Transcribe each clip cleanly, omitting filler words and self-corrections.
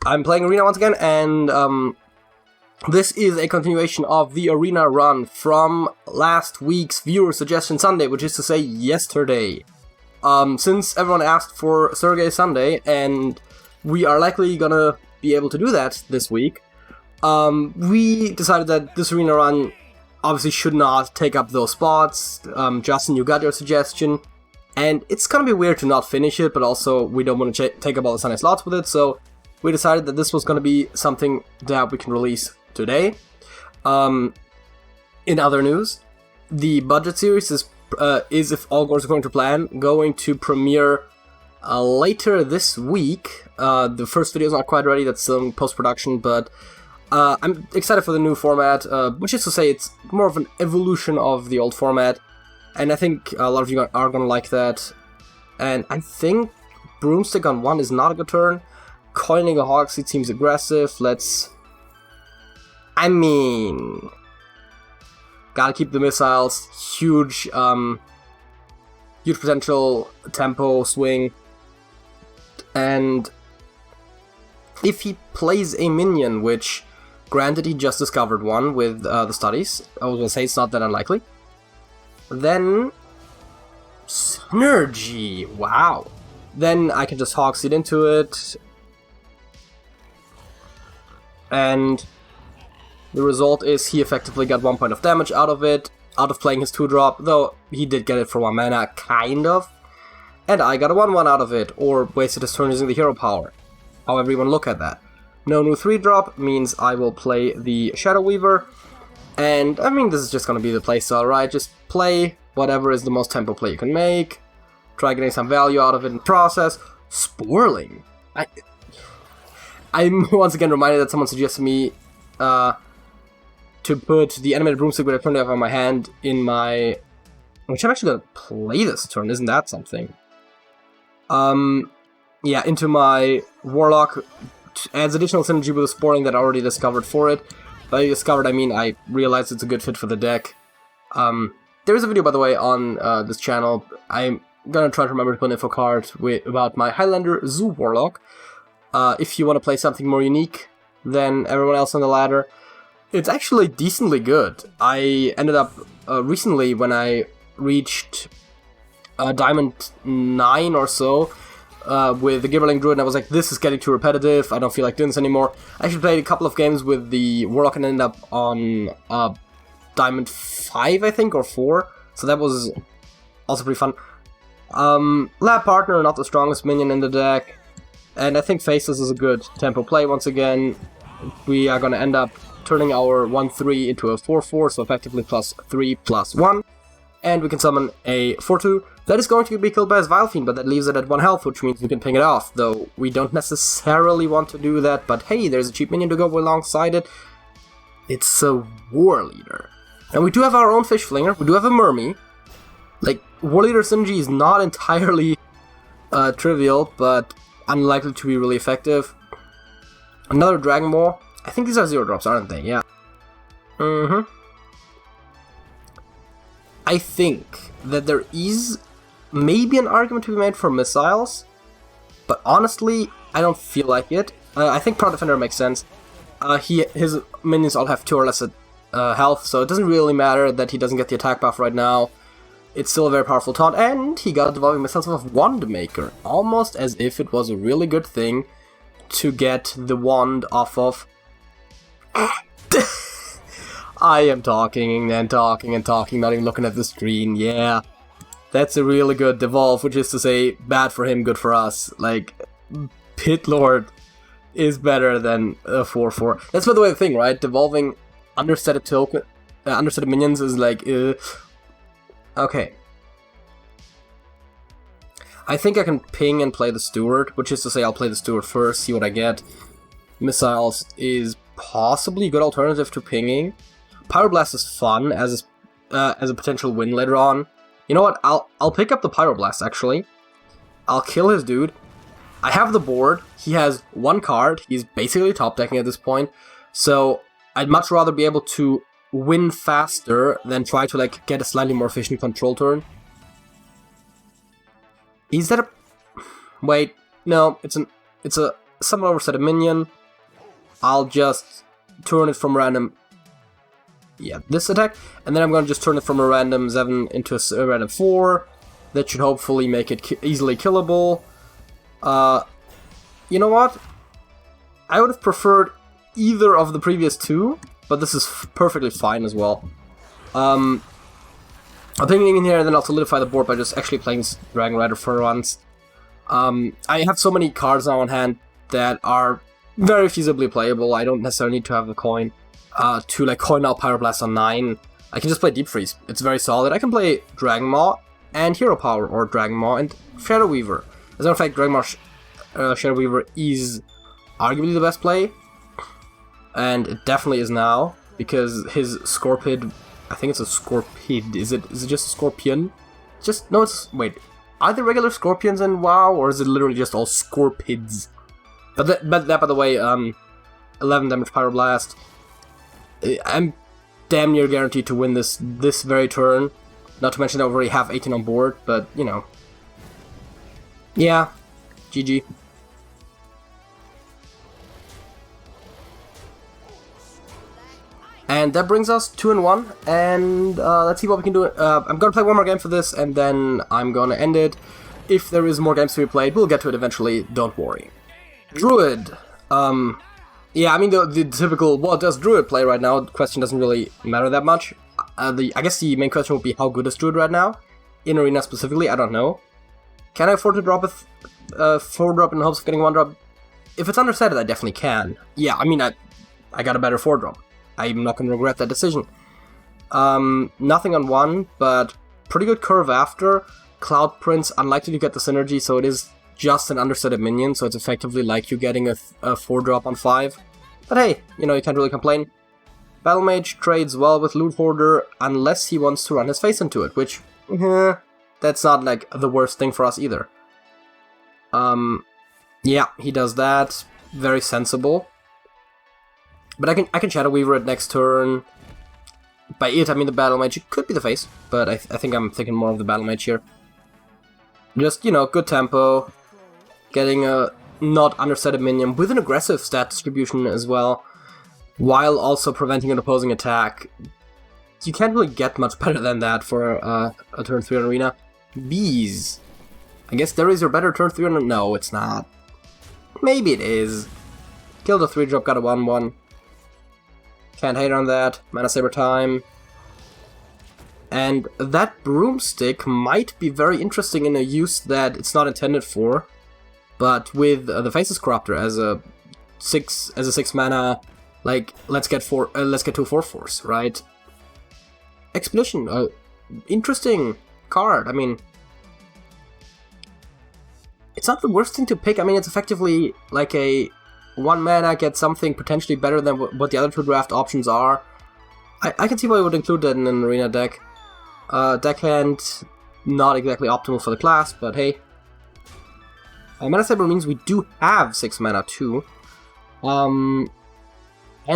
I'm playing Arena once again, and this is a continuation of the Arena run from last week's Viewer Suggestion Sunday, which is to say yesterday. Since everyone asked for Sergey Sunday, and we are likely gonna be able to do that this week, we decided that this Arena run obviously should not take up those spots. Justin, you got your suggestion, and it's gonna be weird to not finish it, but also we don't want to take up all the Sunday slots with it, so we decided that this was gonna be something that we can release today. In other news, the budget series is if all goes according to plan, going to premiere later this week. The first video is not quite ready, that's still in post-production, but I'm excited for the new format, which is to say it's more of an evolution of the old format, and I think a lot of you are gonna like that. And I think Broomstick on 1 is not a good turn. Coining a Hogseed seems aggressive. Gotta keep the missiles. Huge potential tempo swing. And if he plays a minion, which, granted, he just discovered one with the studies, I was gonna say it's not that unlikely, then Synergy, wow. Then I can just Hogseed into it, and the result is he effectively got 1 point of damage out of it, out of playing his 2-drop, though he did get it for 1 mana, kind of. And I got a 1/1 out of it, or wasted his turn using the hero power. However you want to look at that. No new 3-drop means I will play the Shadow Weaver, and I mean this is just going to be the playstyle, right? Just play whatever is the most tempo play you can make, try getting some value out of it in the process. Sporling! I'm once again reminded that someone suggested me to put the animated Broomstick with a turn on my hand in my... Which I'm actually going to play this turn, isn't that something? Yeah, into my Warlock, adds additional synergy with the Sporling that I already discovered for it. By discovered, I mean I realized it's a good fit for the deck. There is a video, by the way, on this channel. I'm gonna try to remember to put an info card about my Highlander Zoo Warlock. If you want to play something more unique than everyone else on the ladder, it's actually decently good. I ended up recently, when I reached Diamond 9 or so with the Gibberling Druid, and I was like, this is getting too repetitive, I don't feel like doing this anymore. I actually played a couple of games with the Warlock and ended up on Diamond 5, I think, or 4, so that was also pretty fun. Lab Partner, not the strongest minion in the deck, and I think Faceless is a good tempo play once again. We are going to end up turning our 1/3 into a 4/4, so effectively +3/+1, and we can summon a 4/2 that is going to be killed by his Vile Fiend, but that leaves it at 1 health, which means we can ping it off, though we don't necessarily want to do that, but hey, there's a cheap minion to go alongside it. It's a War Leader. And we do have our own Fish Flinger, we do have a Mermy. Like, War Leader synergy is not entirely trivial, but unlikely to be really effective. Another Dragon Ball. I think these are 0-drops, aren't they? Yeah. I think that there is maybe an argument to be made for missiles, but honestly, I don't feel like it. I think Proud Defender makes sense. His minions all have 2 or less health, so it doesn't really matter that he doesn't get the attack buff right now. It's still a very powerful taunt, and he got a Devolving Missiles of Wand Maker, almost as if it was a really good thing to get the wand off of... I am talking and talking and talking, not even looking at the screen, yeah. That's a really good devolve, which is to say, bad for him, good for us. Like, Pit Lord is better than a 4/4. That's by the way the thing, right? Devolving understated token, understated minions is like, okay. I think I can ping and play the Steward, which is to say I'll play the Steward first, see what I get. Missiles is possibly a good alternative to pinging. Pyroblast is fun as a potential win later on. You know what? I'll pick up the Pyroblast actually. I'll kill his dude. I have the board. He has 1 card. He's basically top decking at this point. So I'd much rather be able to win faster than try to like get a slightly more efficient control turn. Is that a... Wait, no, it's a summon overset a minion. I'll just turn it from random... Yeah, this attack. And then I'm going to just turn it from a random 7 into a random 4. That should hopefully make it easily killable. You know what? I would have preferred either of the previous two, but this is perfectly fine as well. I'm thinking in here, and then I'll solidify the board by just actually playing Dragon Rider for once. I have so many cards now on hand that are very feasibly playable. I don't necessarily need to have the coin to like coin out Pyroblast on 9. I can just play Deep Freeze. It's very solid. I can play Dragon Maw and Hero Power, or Dragon Maw and Shadow Weaver. As a matter of fact, Dragon Maw Shadow Weaver is arguably the best play, and it definitely is now, because his Scorpid, I think it's a Scorpid, is it just a Scorpion? No, it's, wait, are there regular Scorpions in WoW, or is it literally just all Scorpids? But that by the way, 11 damage Pyroblast. I'm damn near guaranteed to win this very turn, not to mention I already have 18 on board, but, you know. Yeah, GG. And that brings us 2-1, and let's see what we can do. I'm gonna play one more game for this, and then I'm gonna end it. If there is more games to be played, we'll get to it eventually, don't worry. Druid. Yeah, I mean, the typical, what does Druid play right now? The question doesn't really matter that much. I guess the main question would be, how good is Druid right now? In Arena specifically, I don't know. Can I afford to drop a 4-drop in hopes of getting 1-drop? If it's undersetted, I definitely can. Yeah, I mean, I got a better 4-drop. I'm not going to regret that decision. Nothing on 1, but pretty good curve after. Cloud Prince, unlikely to get the synergy, so it is just an undersetted minion, so it's effectively like you getting a 4-drop on 5. But hey, you know, you can't really complain. Battle Mage trades well with Loot Hoarder, unless he wants to run his face into it, which, that's not like the worst thing for us either. Yeah, he does that. Very sensible. But I can Shadow Weaver it next turn. By it, I mean the Battle Mage. It could be the face, but I think I'm thinking more of the Battle Mage here. Just, you know, good tempo. Getting a not undersetted minion with an aggressive stat distribution as well, while also preventing an opposing attack. You can't really get much better than that for a turn 3 on Arena. Bees. I guess there is your better turn 3 on... No, it's not. Maybe it is. Killed a 3-drop, got a 1-1. Can't hate on that. Mana Saber time. And that Broomstick might be very interesting in a use that it's not intended for. But with the Faceless Corruptor as a 6 mana, like, let's get 2 4/4s, right? Expedition, interesting card. I mean, it's not the worst thing to pick. I mean, it's effectively like a 1 mana, get something potentially better than what the other 2 draft options are. I can see why you would include that in an Arena deck. Deckhand, not exactly optimal for the class, but hey. Mana Saber means we do have 6 mana too. And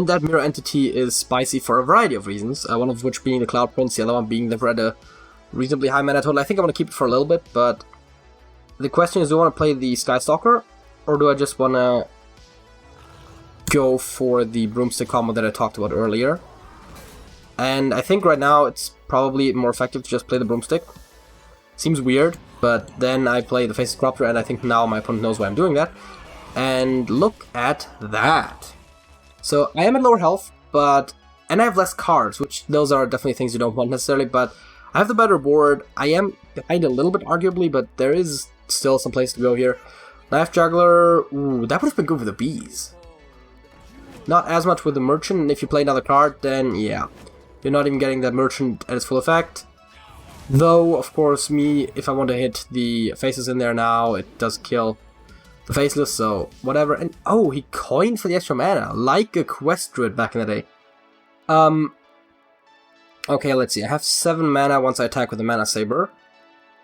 that Mirror Entity is spicy for a variety of reasons, one of which being the Cloud Prince, the other one being they've read a reasonably high mana total. I think I want to keep it for a little bit, but the question is, do I want to play the Sky Stalker, or do I just want to go for the Broomstick combo that I talked about earlier? And I think right now it's probably more effective to just play the Broomstick. Seems weird, but then I play the Faceless Corruptor, and I think now my opponent knows why I'm doing that. And look at that. So I am at lower health, and I have less cards, which those are definitely things you don't want necessarily, but I have the better board. I am behind a little bit, arguably, but there is still some place to go here. Knife Juggler, ooh, that would have been good with the Bees. Not as much with the Merchant, and if you play another card, then yeah. You're not even getting that Merchant at its full effect. Though, of course, if I want to hit the Faces in there now, it does kill the Faceless, so whatever. And oh, he coined for the extra mana, like a Quest Druid back in the day. Okay, let's see. I have 7 mana once I attack with the Mana Saber.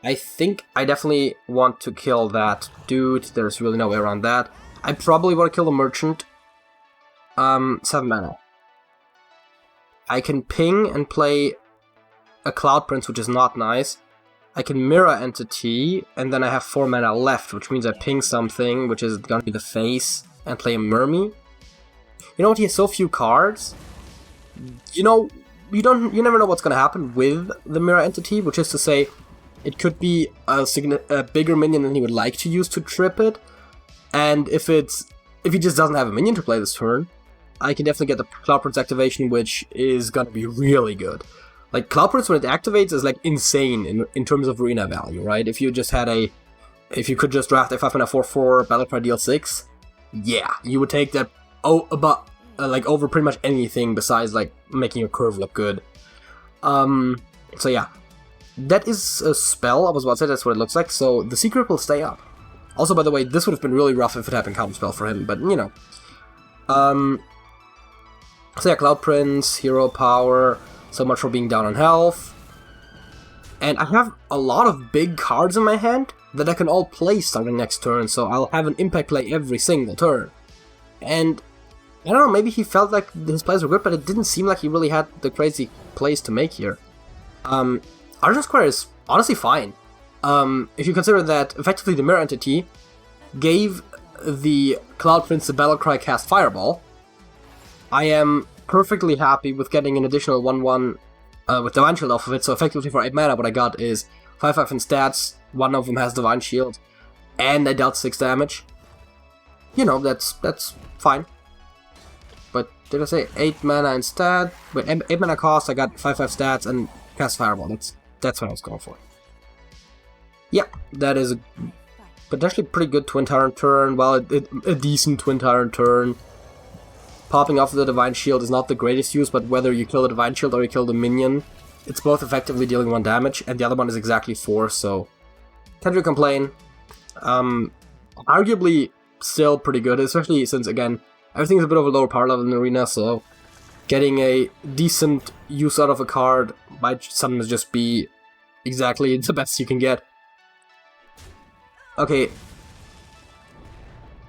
I think I definitely want to kill that dude. There's really no way around that. I probably want to kill the Merchant. 7 mana. I can ping and play a Cloud Prince, which is not nice. I can mirror entity, and then I have 4 mana left, which means I ping something, which is gonna be the face, and play a Mermy. You know what, he has so few cards. You know, you never know what's gonna happen with the mirror entity, which is to say, it could be a bigger minion than he would like to use to trip it, and if he just doesn't have a minion to play this turn, I can definitely get the Cloud Prince activation, which is gonna be really good. Like, Cloud Prince, when it activates, is like insane in terms of arena value, right? If you just had if you could just draft a 5-mana 4/4 Battlecry deal 6, yeah, you would take that over pretty much anything besides like making your curve look good. So yeah, that is a spell. I was about to say that's what it looks like. So the secret will stay up. Also, by the way, this would have been really rough if it had been counterspell for him, but you know. So yeah, Cloud Prince, hero power. So much for being down on health. And I have a lot of big cards in my hand that I can all play starting next turn, so I'll have an impact play every single turn. And I don't know, maybe he felt like his plays were good, but it didn't seem like he really had the crazy plays to make here. Argent Square is honestly fine. If you consider that effectively the mirror entity gave the Cloud Prince the Battlecry cast Fireball, I am perfectly happy with getting an additional 1/1 with Divine Shield off of it, so effectively for 8 mana what I got is 5/5 in stats, one of them has Divine Shield, and I dealt 6 damage. You know, that's fine. But did I say 8 mana in stat? Wait, 8 mana cost, I got 5/5 stats, and cast Fireball, that's what I was going for. Yeah, that is a potentially pretty good Twin Tyrant turn, well, a decent Twin Tyrant turn. Popping off the Divine Shield is not the greatest use, but whether you kill the Divine Shield or you kill the minion, it's both effectively dealing 1 damage, and the other one is exactly 4, so can't really complain. Arguably still pretty good, especially since, again, everything's a bit of a lower power level in the arena, so getting a decent use out of a card might sometimes just be exactly the best you can get. Okay.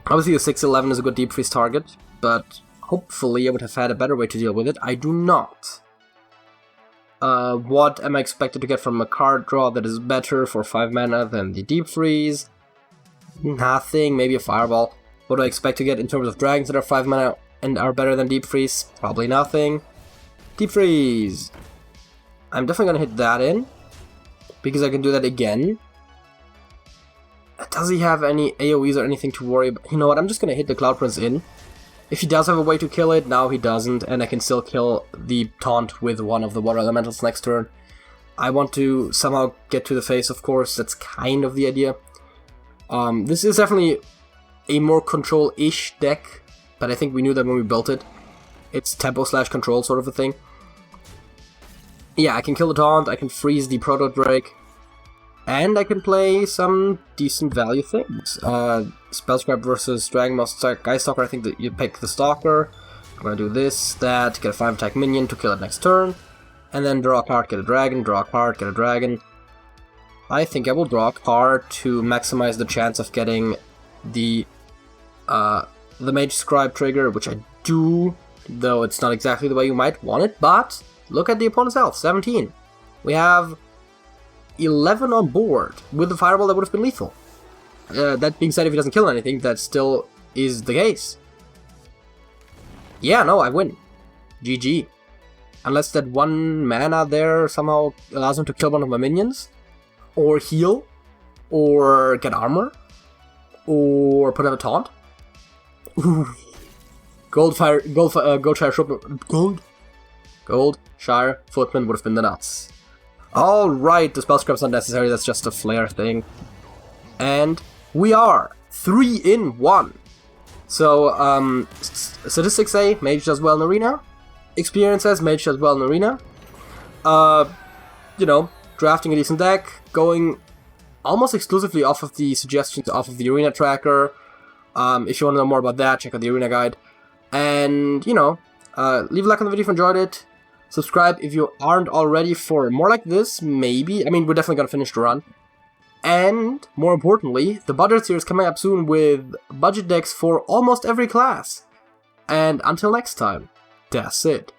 Obviously the 6/11 is a good deep freeze target, but hopefully I would have had a better way to deal with it. I do not. What am I expected to get from a card draw that is better for 5 mana than the deep freeze? Nothing, maybe a fireball. What do I expect to get in terms of dragons that are 5 mana and are better than deep freeze? Probably nothing. Deep freeze! I'm definitely gonna hit that in, because I can do that again. Does he have any AoEs or anything to worry about? You know what, I'm just gonna hit the Cloud Prince in. If he does have a way to kill it, now he doesn't, and I can still kill the taunt with one of the water elementals next turn. I want to somehow get to the face, of course, that's kind of the idea. This is definitely a more control-ish deck, but I think we knew that when we built it. It's tempo/control sort of a thing. Yeah, I can kill the taunt, I can freeze the Proto-Drake, and I can play some decent value things. Spellscribe versus Dragonmouse Geiststalker, I think that you pick the Stalker. I'm gonna do this, that, get a 5 attack minion to kill it next turn. And then draw a card, get a dragon, draw a card, get a dragon. I think I will draw a card to maximize the chance of getting the Mage Scribe trigger, which I do, though it's not exactly the way you might want it, but look at the opponent's health, 17. We have 11 on board. With the Fireball, that would have been lethal. That being said, if he doesn't kill anything, that still is the case. Yeah, no, I win. GG. Unless that 1 mana there somehow allows him to kill one of my minions, or heal, or get armor, or put up a taunt. Ooh. Goldshire Footman would have been the nuts. Alright, the Spellscribe's not necessary, that's just a flare thing. And we are 3 in 1. So, statistics say Mage does well in Arena. Experience says Mage does well in Arena. You know, drafting a decent deck, going almost exclusively off of the suggestions off of the Arena tracker. If you want to know more about that, check out the Arena guide. And, you know, leave a like on the video if you enjoyed it. Subscribe if you aren't already for more like this, maybe. I mean, we're definitely gonna finish the run. And, more importantly, the budget series coming up soon with budget decks for almost every class. And until next time, that's it.